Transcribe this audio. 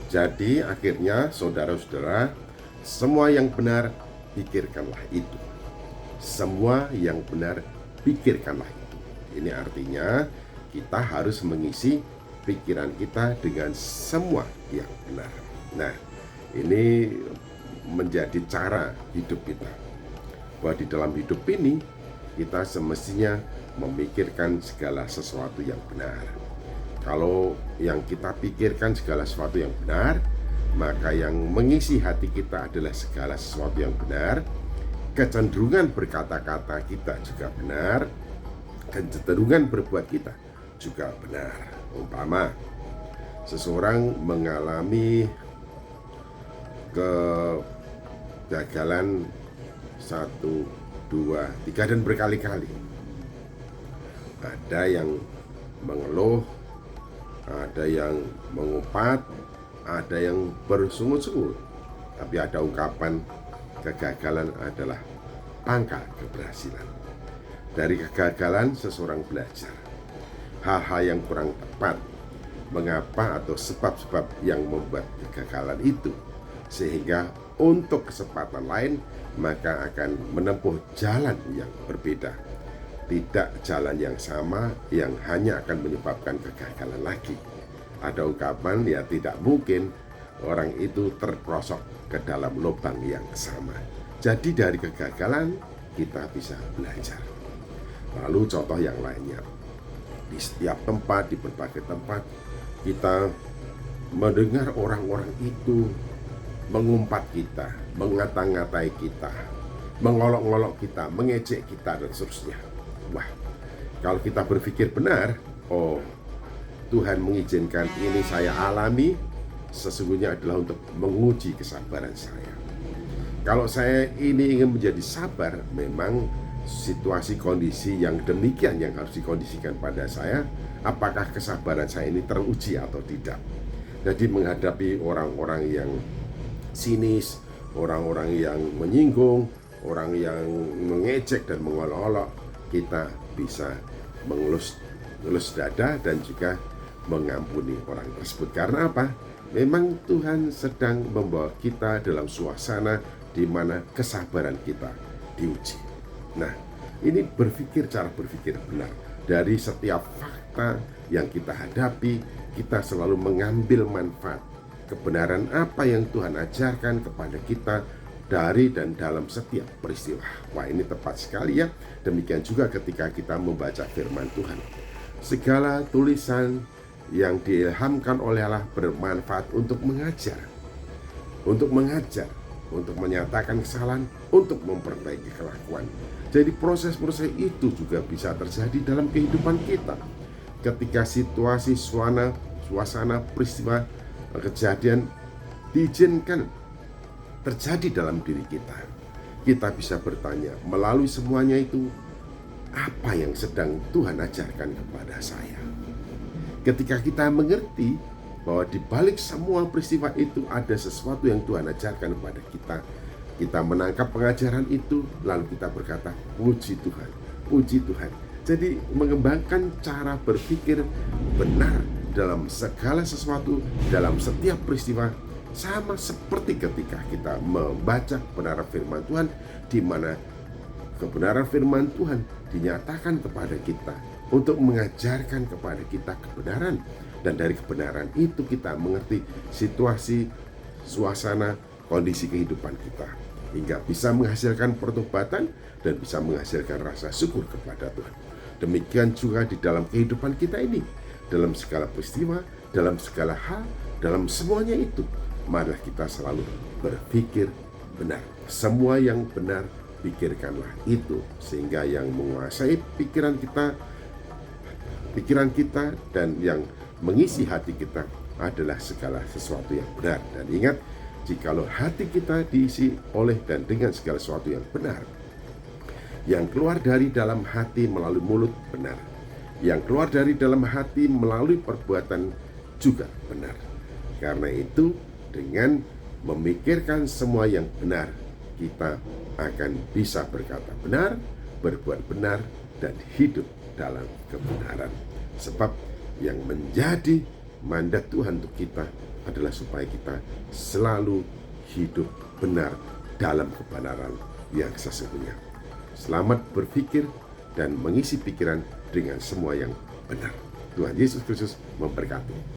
Jadi akhirnya saudara-saudara, semua yang benar pikirkanlah itu. Semua yang benar pikirkanlah itu. Ini artinya kita harus mengisi pikiran kita dengan semua yang benar. Nah, ini menjadi cara hidup kita. Bahwa di dalam hidup ini kita semestinya memikirkan segala sesuatu yang benar. Kalau yang kita pikirkan segala sesuatu yang benar, maka yang mengisi hati kita adalah segala sesuatu yang benar. Kecenderungan berkata-kata kita juga benar, kecenderungan berbuat kita juga benar. Umpama seseorang mengalami kegagalan 1, 2, 3 dan berkali-kali. Ada yang mengeluh, ada yang mengumpat, ada yang bersungut-sungut. Tapi ada ungkapan kegagalan adalah pangkal keberhasilan. Dari kegagalan seseorang belajar hal-hal yang kurang tepat, mengapa atau sebab-sebab yang membuat kegagalan itu, sehingga untuk kesempatan lain maka akan menempuh jalan yang berbeda, tidak jalan yang sama yang hanya akan menyebabkan kegagalan lagi. Ada ungkapan, ya tidak mungkin orang itu terperosok ke dalam lubang yang sama. Jadi dari kegagalan kita bisa belajar. Lalu contoh yang lainnya, di setiap tempat, di berbagai tempat kita mendengar orang-orang itu mengumpat kita, mengata-ngatai kita, mengolok-olok kita, mengejek kita, dan seterusnya. Wah, kalau kita berpikir benar, oh, Tuhan mengizinkan ini saya alami, sesungguhnya adalah untuk menguji kesabaran saya. Kalau saya ini ingin menjadi sabar, memang situasi kondisi yang demikian yang harus dikondisikan pada saya, apakah kesabaran saya ini teruji atau tidak. Jadi menghadapi orang-orang yang sinis, orang-orang yang menyinggung, orang yang mengejek dan mengolok-olok, kita bisa mengelus dada dan juga mengampuni orang tersebut. Karena apa? Memang Tuhan sedang membawa kita dalam suasana di mana kesabaran kita diuji. Nah, ini cara berpikir benar. Dari setiap fakta yang kita hadapi, kita selalu mengambil manfaat. Kebenaran apa yang Tuhan ajarkan kepada kita dari dan dalam setiap peristiwa. Wah, ini tepat sekali ya. Demikian juga ketika kita membaca firman Tuhan. Segala tulisan yang diilhamkan oleh Allah bermanfaat untuk mengajar, untuk menyatakan kesalahan, untuk memperbaiki kelakuan. Jadi proses-proses itu juga bisa terjadi dalam kehidupan kita. Ketika situasi, suasana, peristiwa, kejadian diizinkan terjadi dalam diri kita, kita bisa bertanya, melalui semuanya itu, apa yang sedang Tuhan ajarkan kepada saya? Ketika kita mengerti bahwa di balik semua peristiwa itu ada sesuatu yang Tuhan ajarkan kepada kita, kita menangkap pengajaran itu, lalu kita berkata, puji Tuhan, puji Tuhan. Jadi mengembangkan cara berpikir benar dalam segala sesuatu, dalam setiap peristiwa, sama seperti ketika kita membaca kebenaran firman Tuhan, di mana kebenaran firman Tuhan dinyatakan kepada kita untuk mengajarkan kepada kita kebenaran, dan dari kebenaran itu kita mengerti situasi, suasana, kondisi kehidupan kita, hingga bisa menghasilkan pertobatan dan bisa menghasilkan rasa syukur kepada Tuhan. Demikian juga di dalam kehidupan kita ini, dalam segala peristiwa, dalam segala hal, dalam semuanya itu, marilah kita selalu berpikir benar. Semua yang benar pikirkanlah itu, sehingga yang menguasai pikiran kita dan yang mengisi hati kita adalah segala sesuatu yang benar. Dan ingat, jikalau hati kita diisi oleh dan dengan segala sesuatu yang benar, yang keluar dari dalam hati melalui mulut benar, yang keluar dari dalam hati melalui perbuatan juga benar. Karena itu, dengan memikirkan semua yang benar, kita akan bisa berkata benar, berbuat benar, dan hidup dalam kebenaran. Sebab yang menjadi mandat Tuhan untuk kita adalah supaya kita selalu hidup benar dalam kebenaran yang sesungguhnya. Selamat berpikir dan mengisi pikiran dengan semua yang benar. Tuhan Yesus Kristus memberkati.